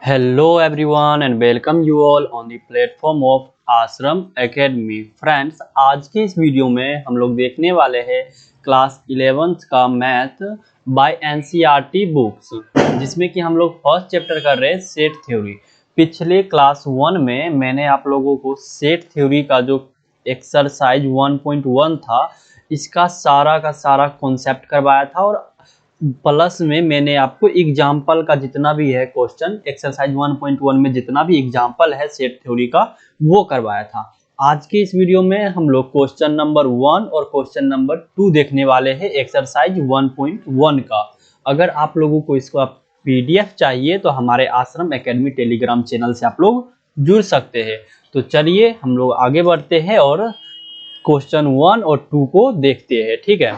Hello everyone and welcome you all on the platform of आश्रम academy. Friends, आज की इस वीडियो में हम लोग देखने वाले हैं क्लास 11th का मैथ बाय एनसीईआरटी बुक्स, जिसमें कि हम लोग फर्स्ट चैप्टर कर रहे हैं सेट थ्योरी। पिछले क्लास 1 में मैंने आप लोगों को सेट थ्योरी का जो एक्सरसाइज 1.1 था, इसका सारा का सारा कॉन्सेप्ट करवाया था और प्लस में मैंने आपको एग्जाम्पल का जितना भी है क्वेश्चन एक्सरसाइज 1.1 में जितना भी एग्जाम्पल है सेट थ्योरी का वो करवाया था। आज के इस वीडियो में हम लोग क्वेश्चन नंबर 1 और क्वेश्चन नंबर 2 देखने वाले हैं एक्सरसाइज 1.1 का। अगर आप लोगों को इसका पीडीएफ चाहिए तो हमारे आश्रम एकेडमी टेलीग्राम चैनल से आप लोग जुड़ सकते हैं। तो चलिए हम लोग आगे बढ़ते हैं और क्वेश्चन 1 और 2 को देखते हैं। ठीक है,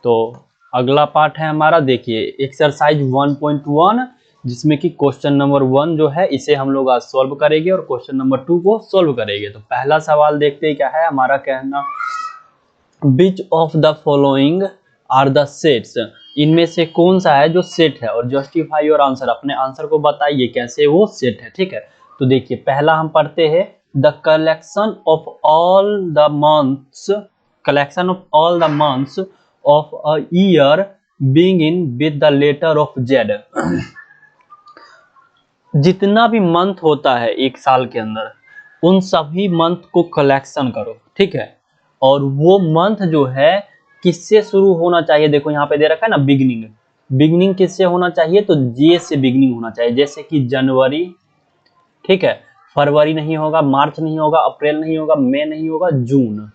तो अगला पार्ट है हमारा, देखिए एक्सरसाइज 1.1, जिसमें कि क्वेश्चन नंबर 1 जो है इसे हम लोग आज सॉल्व करेंगे और क्वेश्चन नंबर 2 को सॉल्व करेंगे। तो पहला सवाल देखते हैं क्या है हमारा, कहना which of the following are the sets, इनमें से कौन सा है जो सेट है, और जस्टिफाई योर आंसर, अपने आंसर को बताइए कैसे वो सेट है। ठीक है, तो देखिए पहला हम पढ़ते हैं the collection of all the months, collection of all the months of a year begin with the letter of Z। जितना भी मंथ होता है एक साल के अंदर, उन सभी मंथ को कलेक्शन करो। ठीक है, और वो मंथ जो है किससे शुरू होना चाहिए, देखो यहाँ पे दे रखा है ना बिगनिंग, बिगनिंग किससे होना चाहिए, तो जे से बिगनिंग होना चाहिए। जैसे कि जनवरी, ठीक है, फरवरी नहीं होगा, मार्च नहीं होगा, अप्रैल नहीं होगा, मई नहीं होगा, जून,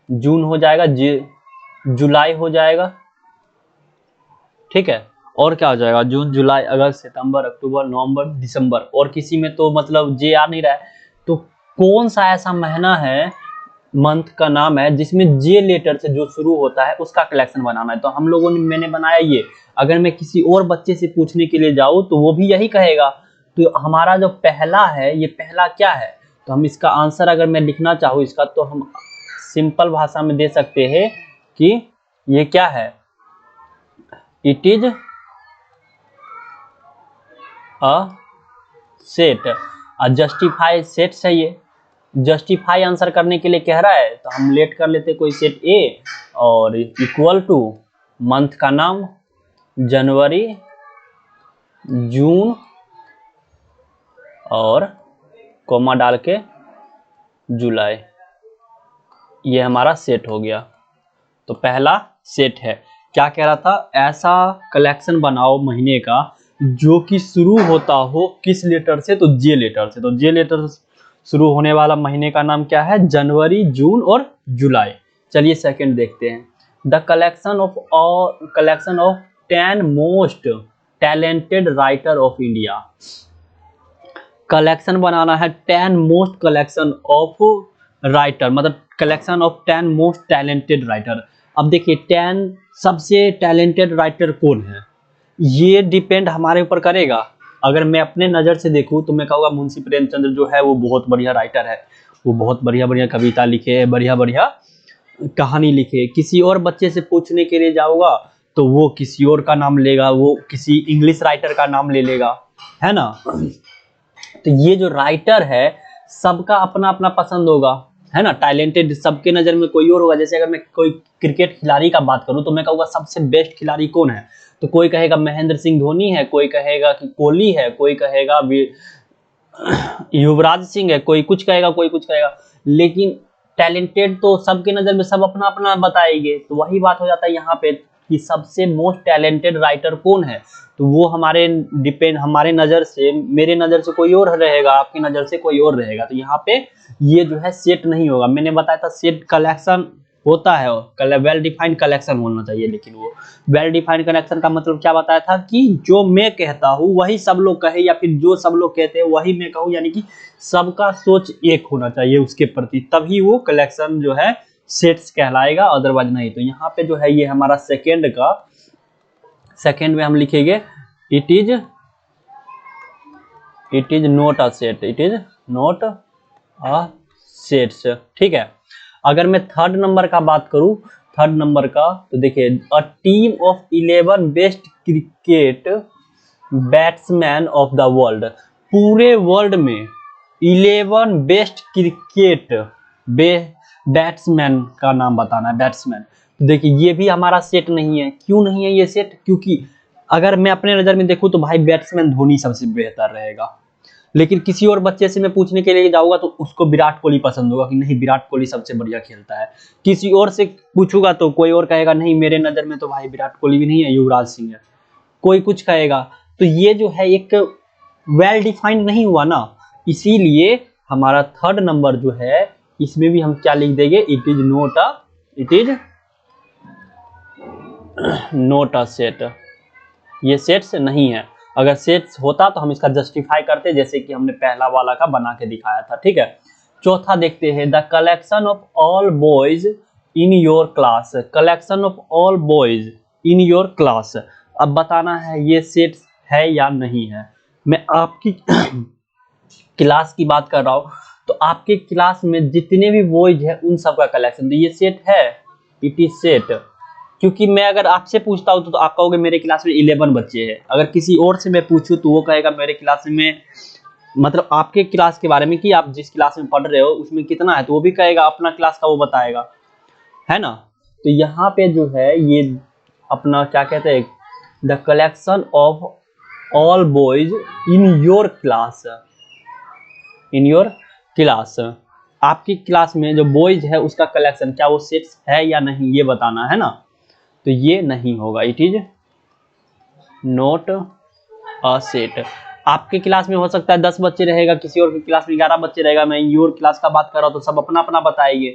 जून हो जाएगा, जुलाई हो जाएगा। ठीक है, और क्या हो जाएगा, जून, जुलाई, अगस्त, सितंबर, अक्टूबर, नवंबर, दिसंबर, और किसी में तो मतलब जे आ नहीं रहा है। तो कौन सा ऐसा महीना है, मंथ का नाम है जिसमें जे लेटर से जो शुरू होता है उसका कलेक्शन बनाना है। तो हम लोगों ने, मैंने बनाया ये। अगर मैं किसी और बच्चे से पूछने के लिए जाऊं तो वो भी यही कहेगा। तो हमारा जो पहला है, ये पहला क्या है, तो हम इसका आंसर अगर मैं लिखना चाहूँ इसका, तो हम सिंपल भाषा में दे सकते हैं कि ये क्या है, it is a set. Justify set चाहिए, जस्टिफाई आंसर करने के लिए कह रहा है तो हम लेट कर लेते कोई सेट ए और इक्वल टू मंथ का नाम जनवरी, जून और कोमा डाल के जुलाई, ये हमारा सेट हो गया। तो पहला सेट है। क्या कह रहा था, ऐसा कलेक्शन बनाओ महीने का जो कि शुरू होता हो किस लेटर से, तो जे लेटर से। तो जे लेटर से शुरू होने वाला महीने का नाम क्या है, जनवरी, जून और जुलाई। चलिए सेकंड देखते हैं, the collection of 10 most talented writer of India. Collection बनाना है 10 मोस्ट कलेक्शन ऑफ राइटर, मतलब collection of 10 most talented writer. अब देखिए 10 सबसे टैलेंटेड राइटर कौन है, ये डिपेंड हमारे ऊपर करेगा। अगर मैं अपने नज़र से देखूं तो मैं कहूँगा मुंशी प्रेमचंद्र जो है वो बहुत बढ़िया राइटर है, वो बहुत बढ़िया बढ़िया कविता लिखे है, बढ़िया बढ़िया कहानी लिखे। किसी और बच्चे से पूछने के लिए जाऊँगा तो वो किसी और का नाम लेगा, वो किसी इंग्लिश राइटर का नाम ले लेगा, है ना। तो ये जो राइटर है सबका अपना अपना पसंद होगा, है ना। टैलेंटेड सबके नज़र में कोई और होगा। जैसे अगर मैं कोई क्रिकेट खिलाड़ी का बात करूं तो मैं कहूँगा सबसे बेस्ट खिलाड़ी कौन है, तो कोई कहेगा महेंद्र सिंह धोनी है, कोई कहेगा कि कोहली है, कोई कहेगा युवराज सिंह है, कोई कुछ कहेगा, कोई कुछ कहेगा। लेकिन टैलेंटेड तो सबके नज़र में सब अपना अपना बताएंगे। तो वही बात हो जाता है यहाँ पे कि सबसे मोस्ट टैलेंटेड राइटर कौन है, तो वो हमारे डिपेंड, हमारे नज़र से, मेरे नज़र से कोई और रहेगा, आपकी नज़र से कोई और रहेगा। तो यहाँ पे ये जो है सेट नहीं होगा। मैंने बताया था सेट कलेक्शन होता है, वेल डिफाइंड कलेक्शन होना चाहिए। लेकिन वो वेल डिफाइंड कलेक्शन का मतलब क्या बताया था कि जो मैं कहता हूँ वही सब लोग कहे, या फिर जो सब लोग कहते हैं वही मैं कहूँ, यानी कि सबका सोच एक होना चाहिए उसके प्रति, तभी वो कलेक्शन जो है सेट्स कहलाएगा, अदरवाइज नहीं। तो यहाँ पे जो है ये हमारा सेकेंड का, सेकेंड में हम लिखेंगे it is not a set, it is not a sets. ठीक है, अगर मैं थर्ड नंबर का बात करूं, थर्ड नंबर का, तो देखिए a team of 11 best cricket batsman of the world. पूरे वर्ल्ड में 11 बेस्ट क्रिकेट बैट्समैन का नाम बताना है, बैट्समैन। तो देखिए ये भी हमारा सेट नहीं है। क्यों नहीं है ये सेट? क्योंकि अगर मैं अपने नज़र में देखूं तो भाई बैट्समैन धोनी सबसे बेहतर रहेगा, लेकिन किसी और बच्चे से मैं पूछने के लिए जाऊंगा तो उसको विराट कोहली पसंद होगा कि नहीं विराट कोहली सबसे बढ़िया खेलता है। किसी और से पूछूंगा तो कोई और कहेगा नहीं मेरे नज़र में तो भाई विराट कोहली भी नहीं है, युवराज सिंह है, कोई कुछ कहेगा। तो ये जो है एक वेल डिफाइंड नहीं हुआ ना, इसीलिए हमारा थर्ड नंबर जो है इसमें भी हम क्या लिख देंगे, it is note a set. ये सेट्स नहीं है। अगर सेट्स होता तो हम इसका जस्टिफाई करते, जैसे कि हमने पहला वाला का बना के दिखाया था। ठीक है, चौथा देखते हैं, the collection of all boys in your class. Collection of all boys in your class, अब बताना है ये सेट्स है या नहीं है। मैं आपकी क्लास की बात कर रहा हूं, तो आपके क्लास में जितने भी बॉयज है उन सब का कलेक्शन, तो ये सेट है, इट इज सेट। क्योंकि मैं अगर आपसे पूछता हूं तो आप कहोगे मेरे क्लास में 11 बच्चे हैं, अगर किसी और से मैं पूछूं तो वो कहेगा मेरे क्लास में, मतलब आपके क्लास के बारे में कि आप जिस क्लास में पढ़ रहे हो उसमें कितना है, तो वो भी कहेगा अपना क्लास का वो बताएगा, है ना। तो यहाँ पे जो है ये अपना क्या कहते हैं, the collection of all boys in your class, in your class, आपकी क्लास में जो बॉयज है उसका कलेक्शन क्या वो सेट्स है या नहीं, ये बताना है ना। तो ये नहीं होगा, it is not a set. आपके क्लास में हो सकता है 10 बच्चे रहेगा, किसी और की क्लास में 11 बच्चे रहेगा, मैं योर क्लास का बात कर रहा हूँ तो सब अपना अपना बताएंगे,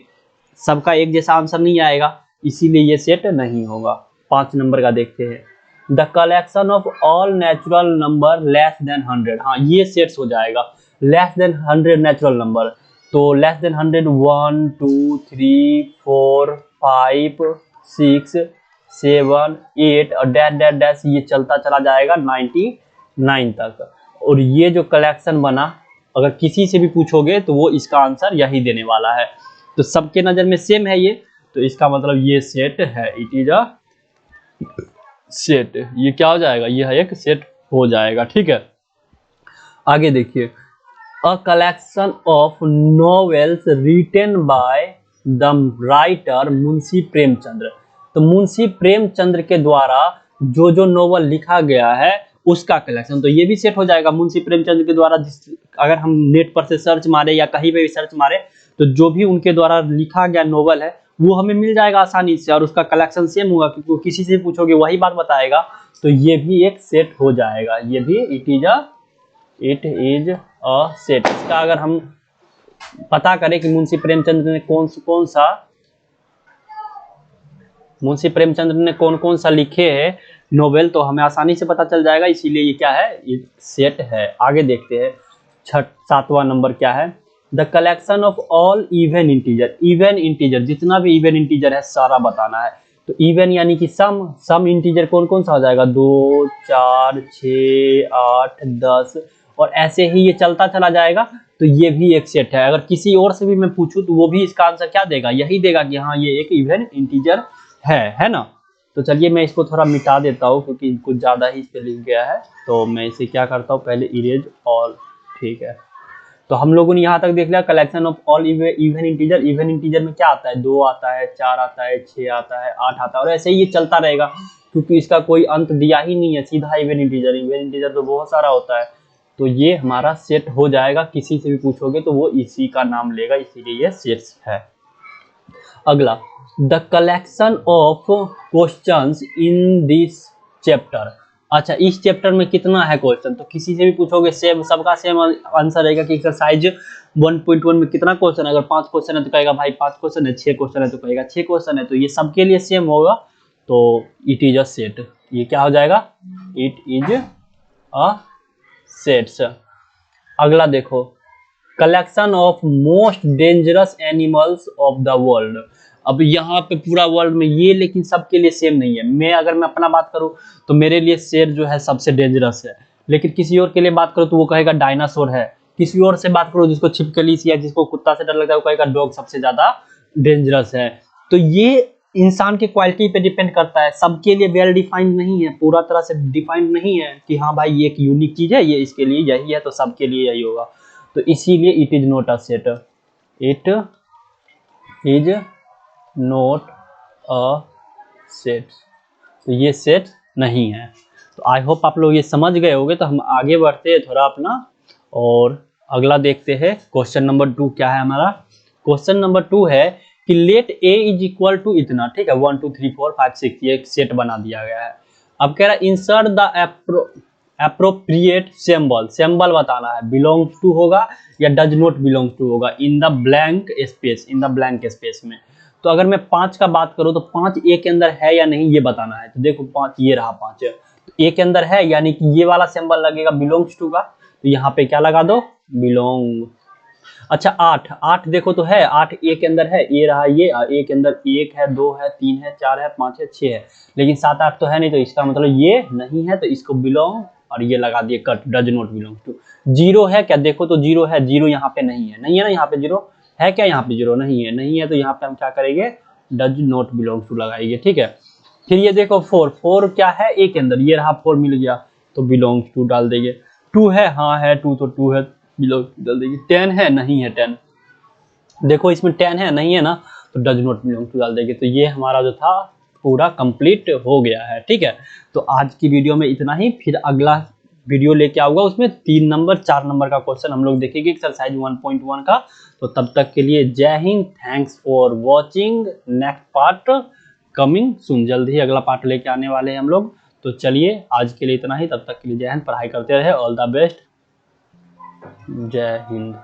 सबका एक जैसा आंसर नहीं आएगा, इसीलिए ये सेट नहीं होगा। 5 नंबर का देखते हैं, the collection of all natural number less than 100, हाँ ये सेट्स हो जाएगा। लेस देन 100 नेचुरल नंबर, तो लेस देन 100 1 2 3 4 5 6 7 8 और डैश डैश डैश ये चलता चला जाएगा 99 तक। और ये जो कलेक्शन बना अगर किसी से भी पूछोगे तो वो इसका आंसर यही देने वाला है। तो सबके नज़र में सेम है ये, तो इसका मतलब ये सेट है, इट इज अ सेट। ये क्या हो जाएगा, ये है एक सेट हो जाएगा। ठीक है, आगे देखिए, a collection of novels written by the writer Munshi Premchandra. तो मुंशी प्रेमचंद्र के द्वारा जो जो नॉवल लिखा गया है उसका कलेक्शन, तो ये भी सेट हो जाएगा। मुंशी प्रेमचंद्र के द्वारा अगर हम नेट पर से सर्च मारे या कहीं पे भी सर्च मारे तो जो भी उनके द्वारा लिखा गया नॉवल है वो हमें मिल जाएगा आसानी से, और उसका कलेक्शन सेम होगा क्योंकि किसी से पूछोगे वही बात बताएगा, तो ये भी एक सेट हो जाएगा। ये भी इट इज अ सेट। इसका अगर हम पता करें कि मुंशी प्रेमचंद्र ने कौन कौन सा लिखे हैं नोवेल, तो हमें आसानी से पता चल जाएगा, इसीलिए ये क्या है, ये सेट है। आगे देखते हैं, 7वां नंबर क्या है, the collection of all even integer. Even integer, जितना भी इवन इंटीजर है सारा बताना है। तो इवन यानी कि सम इंटीजर कौन कौन सा हो जाएगा, 2 4 6 8 10, और ऐसे ही ये चलता चला जाएगा। तो ये भी एक सेट है। अगर किसी और से भी मैं पूछूं तो वो भी इसका आंसर क्या देगा, यही देगा कि हाँ ये एक इवन इंटीजर है ना। तो चलिए मैं इसको थोड़ा मिटा देता हूँ क्योंकि कुछ ज़्यादा ही इस पे लिख गया है, तो मैं इसे क्या करता हूँ पहले इरेज ऑल। ठीक है, तो हम लोगों ने यहाँ तक देख लिया collection of all even integer. Even integer में क्या आता है, 2 आता है, 4 आता है, 6 आता है, 8 आता है, और ऐसे ही ये चलता रहेगा क्योंकि इसका कोई अंत दिया ही नहीं है, सीधा इवन इंटीजर। इवन इंटीजर तो बहुत सारा होता है, तो ये हमारा सेट हो जाएगा। किसी से भी पूछोगे तो वो इसी का नाम लेगा, इसीलिए ये सेट्स है। अगला, the collection of questions in this chapter. अच्छा, इस चैप्टर में कितना है क्वेश्चन, तो किसी से भी पूछोगे सेम, सबका सेम आंसर रहेगा कि एक्सरसाइज 1.1 में कितना क्वेश्चन है। अगर 5 क्वेश्चन है तो कहेगा भाई 5 क्वेश्चन है, 6 क्वेश्चन है तो कहेगा 6 क्वेश्चन है, तो ये सबके लिए सेम होगा, तो इट इज अ सेट। ये क्या हो जाएगा, इट इज अ सेट्स। अगला देखो, collection of most dangerous animals of the world. अब यहाँ पे पूरा वर्ल्ड में ये, लेकिन सबके लिए सेम नहीं है। अगर मैं अपना बात करूँ तो मेरे लिए शेर जो है सबसे डेंजरस है, लेकिन किसी और के लिए बात करो तो वो कहेगा डायनासोर है। किसी और से बात करो जिसको छिपकली या जिसको कुत्ता से डर लगता है वो कहेगा डॉग सबसे ज्यादा डेंजरस है। तो ये इंसान की क्वालिटी पे डिपेंड करता है, सबके लिए वेल डिफाइंड नहीं है, पूरा तरह से डिफाइंड नहीं है कि हाँ भाई ये एक यूनिक चीज है, ये इसके लिए यही है तो सबके लिए यही होगा। तो इसीलिए it is not a set, it is not a set, तो ये सेट नहीं है। तो आई होप आप लोग ये समझ गए होंगे। तो हम आगे बढ़ते हैं थोड़ा अपना और अगला देखते हैं। क्वेश्चन नंबर 2 क्या है हमारा? क्वेश्चन नंबर 2 है कि let A is equal to इतना, ठीक है, 1 2 3 4 5 6, ये एक सेट बना दिया गया है। अब कह रहा है insert the appropriate symbol, symbol बताना है, बिलोंग्स टू होगा या डज नॉट बिलोंग टू होगा in the blank space, in the blank space में। तो अगर मैं 5 का बात करूं तो 5 ए के अंदर है या नहीं ये बताना है। तो देखो 5 ये रहा, 5 तो ए के अंदर है, यानी कि ये वाला सिंबल लगेगा बिलोंग्स टू का, तो यहाँ पे क्या लगा दो, बिलोंग। अच्छा 8, 8 देखो तो है, 8 ए के अंदर है, ये रहा, ये ए के अंदर 1 है 2 है 3 है 4 है 5 है 6 है, लेकिन 7 8 तो है नहीं, तो इसका मतलब ये नहीं है, तो इसको बिलोंग और ये लगा दिए cut, does not belong to. 0 है क्या? देखो तो 0 है, 0 यहाँ पे नहीं है, नहीं है ना, यहाँ पे 0 है क्या? यहाँ पे 0 नहीं है, नहीं है, तो यहाँ पे हम क्या करेंगे, डज नॉट बिलोंग टू लगाएंगे, ठीक है। फिर ये देखो 4, 4 क्या है ए के अंदर, ये रहा 4 मिल गया, तो बिलोंग्स टू डाल देंगे। 2 है, हाँ है 2, तो 2 है, बिलोंग्स टू डाल देंगे। 10 है, नहीं है 10, देखो इसमें 10 है, नहीं है ना, तो डज नॉट बिलोंग टू डाल देंगे। तो ये हमारा जो था पूरा कंप्लीट हो गया है, ठीक है। तो आज की वीडियो में इतना ही, फिर अगला वीडियो लेके आऊंगा, उसमें 3 नंबर 4 नंबर का क्वेश्चन हम लोग देखेंगे एक्सरसाइज 1.1 का। तो तब तक के लिए जय हिंद, thanks for watching, next part coming soon, जल्द ही अगला पार्ट लेके आने वाले हैं हम लोग। तो चलिए आज के लिए इतना ही, तब तक के लिए जय हिंद, पढ़ाई करते रहे, ऑल द बेस्ट, जय हिंद।